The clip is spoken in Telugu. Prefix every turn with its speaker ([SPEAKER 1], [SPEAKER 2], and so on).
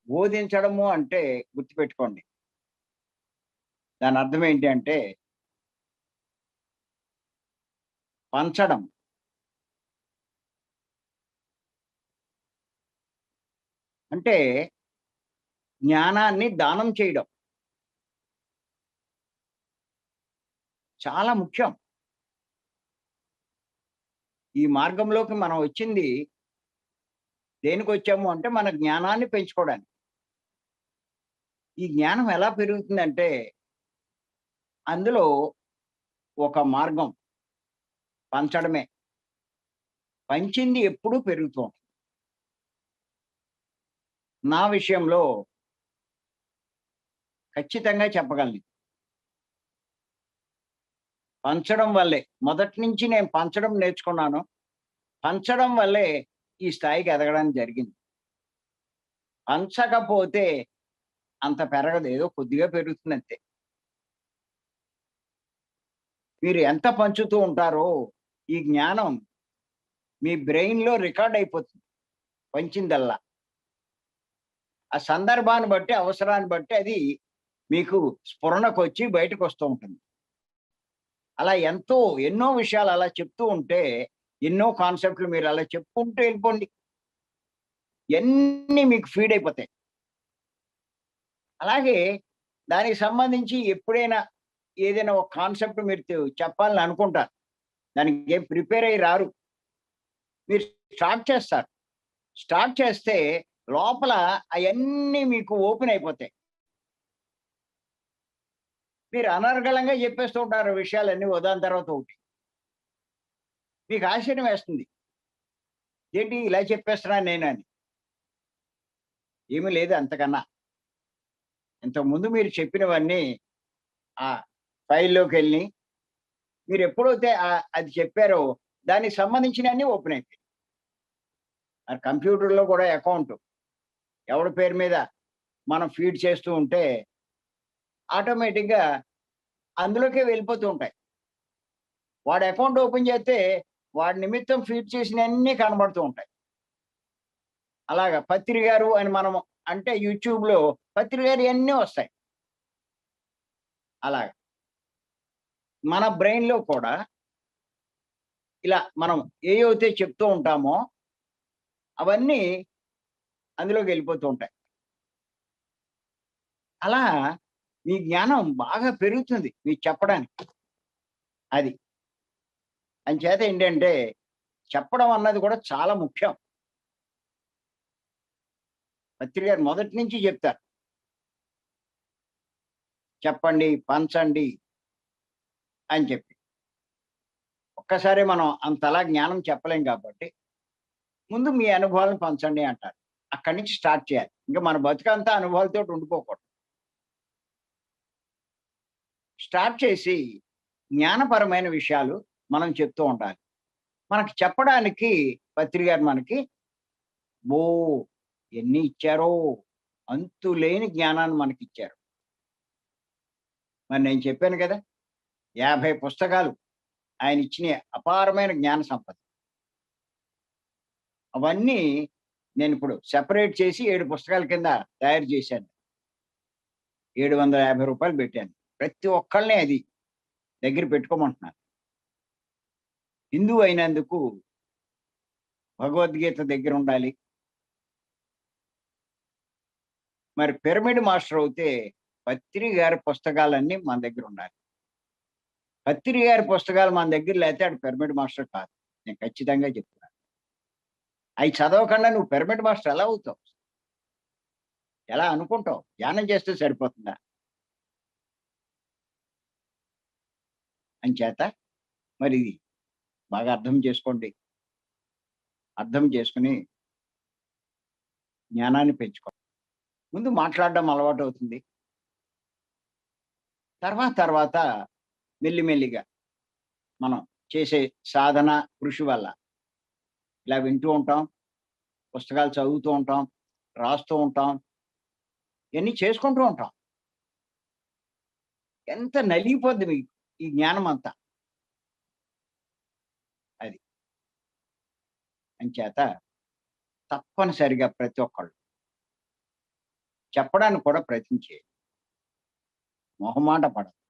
[SPEAKER 1] బోధించడము అంటే గుర్తుపెట్టుకోండి. దాని అర్థం ఏంటి అంటే పంచడం. అంటే జ్ఞానాన్ని దానం చేయడం. చాలా ముఖ్యం. ఈ మార్గంలోకి మనం వచ్చింది దేనికొచ్చాము అంటే మన జ్ఞానాన్ని పెంచుకోవడానికి. ఈ జ్ఞానం ఎలా పెరుగుతుందంటే అందులో ఒక మార్గం పంచడమే. పంచింది ఎప్పుడూ పెరుగుతూ ఉంటుంది. నా విషయంలో ఖచ్చితంగా చెప్పగలను. పంచడం వల్లే. మొదటి నుంచి నేను పంచడం నేర్చుకున్నాను. పంచడం వల్లే ఈ స్థాయికి ఎదగడానికి జరిగింది. పంచకపోతే అంత పెరగదు. ఏదో కొద్దిగా పెరుగుతుందంతే. మీరు ఎంత పంచుతూ ఉంటారో ఈ జ్ఞానం మీ బ్రెయిన్‌లో రికార్డ్ అయిపోతుంది. పంచిందల్లా. ఆ సందర్భాన్ని బట్టి, అవసరాన్ని బట్టి అది మీకు స్ఫురణకొచ్చి బయటకొస్తూ ఉంటుంది. అలా ఎన్నో విషయాలు అలా చెప్తూ ఉంటే, ఎన్నో కాన్సెప్ట్‌లు మీరు అలా చెప్పుకుంటూ వెళ్ళిపోండి. ఇయన్నీ మీకు ఫీడ్ అయిపోతాయి. అలాగే దానికి సంబంధించి ఎప్పుడైనా ఏదైనా ఒక కాన్సెప్ట్ మీరు చెప్పాలని అనుకుంటారు. దానికేం ప్రిపేర్ అయ్యి రారు. మీరు స్టార్ట్ చేస్తారు. స్టార్ట్ చేస్తే లోపల అయన్నీ మీకు ఓపెన్ అయిపోతాయి. మీరు అనర్గళంగా చెప్పేస్తూ ఉంటారు విషయాలన్నీ ఒకదాని తర్వాత ఒకటి. మీకు ఆశ్చర్యం వేస్తుంది. ఏంటి ఇలా చెప్పేస్తున్నాను నేనని. ఏమీ లేదు అంతకన్నా. ఇంతకుముందు మీరు చెప్పినవన్నీ ఆ ఫైల్‌లోకెళ్ళి మీరెప్పుడైతే అది చెప్పారో దానికి సంబంధించినయన్నీ ఓపెన్ అయిపోయాయి. మరి కంప్యూటర్‌లో కూడా అకౌంట్ ఎవడి పేరు మీద మనం ఫీడ్ చేస్తూ ఉంటే ఆటోమేటిక్‌గా అందులోకే వెళ్ళిపోతూ ఉంటాయి. వాడి అకౌంట్ ఓపెన్ చేస్తే వాడి నిమిత్తం ఫీడ్ చేసినయన్నీ కనబడుతూ ఉంటాయి. అలాగా పత్రి గారు అని మనం అంటే యూట్యూబ్‌లో పత్రి గారియన్నీ వస్తాయి. అలాగా. మన బ్రెయిన్‌లో కూడా ఇలా మనం ఏయైతే చెప్తూ ఉంటామో అవన్నీ అందులోకెళ్ళిపోతూ ఉంటాయి. అలా మీ జ్ఞానం బాగా పెరుగుతుంది మీకు చెప్పడానికి. అది. అంచేత ఏంటంటే చెప్పడం అన్నది కూడా చాలా ముఖ్యం. పత్రి గారు మొదటి నుంచి చెప్తారు. చెప్పండి, పంచండి అని చెప్పి. ఒక్కసారే మనం అంతలా జ్ఞానం చెప్పలేం కాబట్టి, ముందు మీ అనుభవాలను పంచండి అంటారు. అక్కడి నుంచి స్టార్ట్ చేయాలి. ఇంక మన బతుకంతా అనుభవాలతోటి ఉండిపోకూడదు. స్టార్ట్ చేసి జ్ఞానపరమైన విషయాలు మనం చెప్తూ ఉండాలి. మనకి చెప్పడానికి పత్రి గారు మనకి ఓహ్! ఎన్ని ఇచ్చారో! అంతులేని జ్ఞానాన్ని మనకిచ్చారు. మరి నేను చెప్పాను కదా! 50 పుస్తకాలు ఆయనిచ్చినయి అపారమైన జ్ఞాన సంపద. అవన్నీ నేనిప్పుడు సెపరేట్ చేసి 7 పుస్తకాల కింద తయారు చేశాను. రూ. 750 పెట్టాను. ప్రతి ఒక్కళ్ళని అది దగ్గర పెట్టుకోమంటున్నాను. హిందువు అయినందుకు భగవద్గీత దగ్గరుండాలి. మరి పిరమిడ్ మాస్టర్ అవుతే పత్రి గారి పుస్తకాలన్నీ మన దగ్గరుండాలి. పత్రి గారి పుస్తకాలు మన దగ్గర లేతే ఆడు పిరమిడ్ మాస్టర్ కాదు. నేను ఖచ్చితంగా చెప్తున్నాను. అయి చదవకుండా నువ్వు పిరమిడ్ మాస్టర్ ఎలా అవుతావు? ఎలా అనుకుంటావు? ధ్యానం చేస్తే సరిపోతుందా? అంచేత మరి ఇది బాగా అర్థం చేసుకోండి. అర్థం చేసుకొని జ్ఞానాన్ని పెంచుకోండి. ముందు మాట్లాడడం అలవాటవుతుంది. తర్వాత మెల్లిమెల్లిగా మనం చేసే సాధన, కృషి వల్ల ఇలా వింటూ ఉంటాం, పుస్తకాలు చదువుతూ ఉంటాం, రాస్తూ ఉంటాం, ఇయన్నీ చేసుకుంటూ ఉంటాం. ఎంత నలిగిపోద్ది మీకు ఈ జ్ఞానమంతా. అది. అంచేత తప్పనిసరిగా ప్రతి ఒక్కళ్ళు చెప్పడానికి కూడా ప్రయత్నం చేయండి. మొహమాట పడదు.